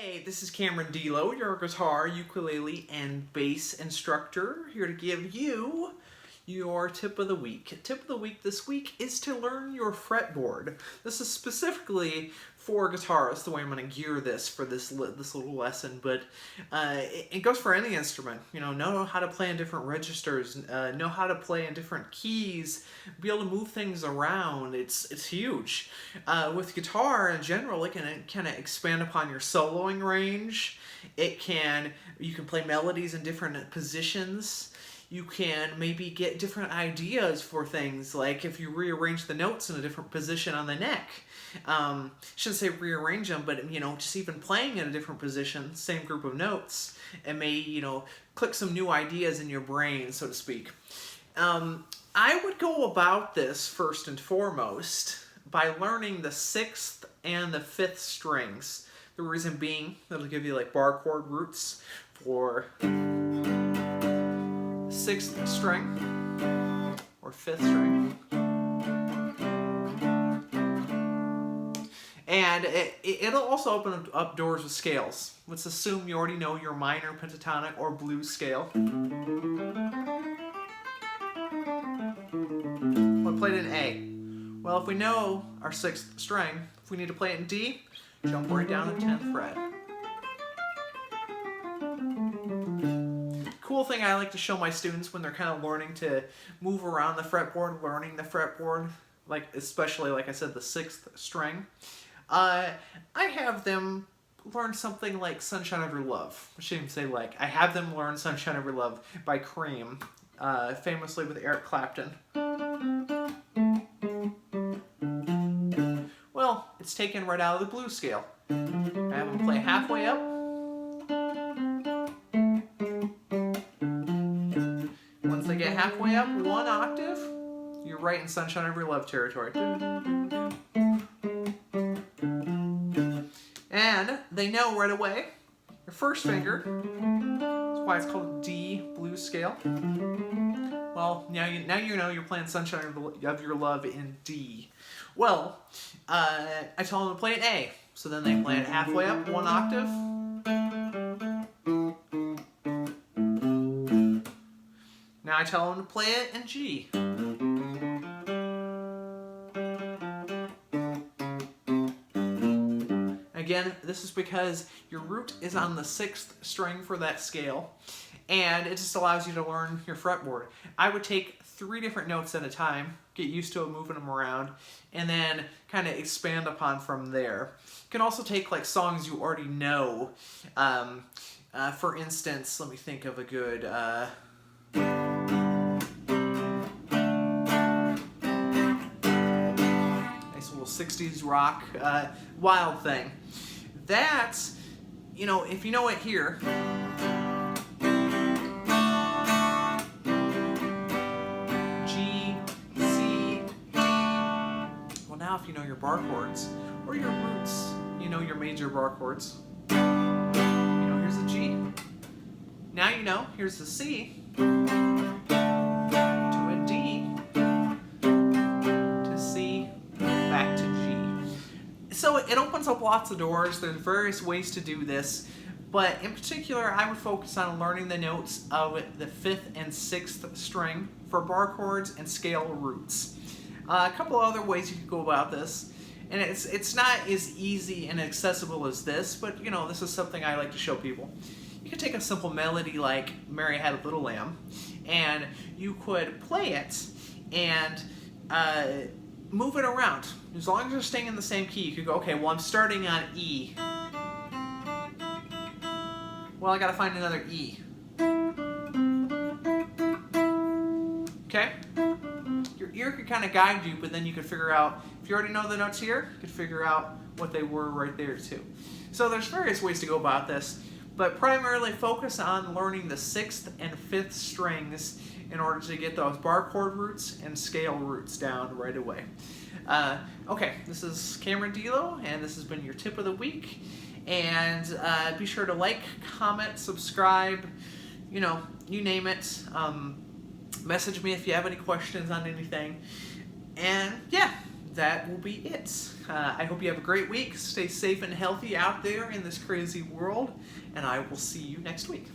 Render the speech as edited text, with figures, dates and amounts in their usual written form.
Hey, this is Cameron Delo, your guitar, ukulele, and bass instructor, here to give you your tip of the week. Tip of the week this week is to learn your fretboard. This is specifically for guitarists, the way I'm going to gear this for this little lesson, but it goes for any instrument. You know how to play in different registers, know how to play in different keys, be able to move things around. It's huge. With guitar in general, it can kind of expand upon your soloing range. You can play melodies in different positions. You can maybe get different ideas for things, like if you rearrange the notes in a different position on the neck. Shouldn't say rearrange them, but just even playing in a different position, same group of notes, it may click some new ideas in your brain, so to speak. I would go about this first and foremost by learning the 6th and the 5th strings. The reason being, that'll give you like bar chord roots for 6th string or 5th string. And it'll also open up doors with scales. Let's assume you already know your minor, pentatonic, or blues scale. What played in A? Well, if we know our 6th string, if we need to play it in D, jump right down to 10th fret. Cool thing I like to show my students when they're kind of learning to move around the fretboard, learning the fretboard, especially like I said, the 6th string. I have them learn something like Sunshine of Your Love. I shouldn't even say like. I have them learn Sunshine of Your Love by Cream, famously with Eric Clapton. Well, it's taken right out of the blues scale. I have them play halfway up. Once they get halfway up, 1 octave, you're right in Sunshine of Your Love territory. And they know right away, your first finger, that's why it's called D blues scale. Well, now you know you're playing Sunshine of Your Love in D. Well, I tell them to play it A, so then they play it halfway up, 1 octave. Now I tell them to play it in G. Again, this is because your root is on the 6th string for that scale, and it just allows you to learn your fretboard. I would take 3 different notes at a time, get used to it, moving them around, and then kind of expand upon from there. You can also take like songs you already know. For instance, let me think of a good... nice little 60s rock, Wild Thing. That's, if you know it here, G, C, D. Well, now if you know your bar chords, or your roots, your major bar chords. Here's the G. Now here's the C. So it opens up lots of doors. There's various ways to do this, but in particular I would focus on learning the notes of the 5th and 6th string for bar chords and scale roots. A couple other ways you could go about this, and it's not as easy and accessible as this, but this is something I like to show people. You could take a simple melody like Mary Had a Little Lamb, and you could play it and move it around. As long as you're staying in the same key, you could go, okay, well, I'm starting on E. Well, I gotta find another E. Okay? Your ear could kind of guide you, but then you could figure out, if you already know the notes here, you could figure out what they were right there too. So there's various ways to go about this, but primarily focus on learning the 6th and 5th strings in order to get those bar chord roots and scale roots down right away. Okay, this is Cameron Delo, and this has been your tip of the week. And be sure to like, comment, subscribe, you name it. Message me if you have any questions on anything. And yeah, that will be it. I hope you have a great week. Stay safe and healthy out there in this crazy world, and I will see you next week.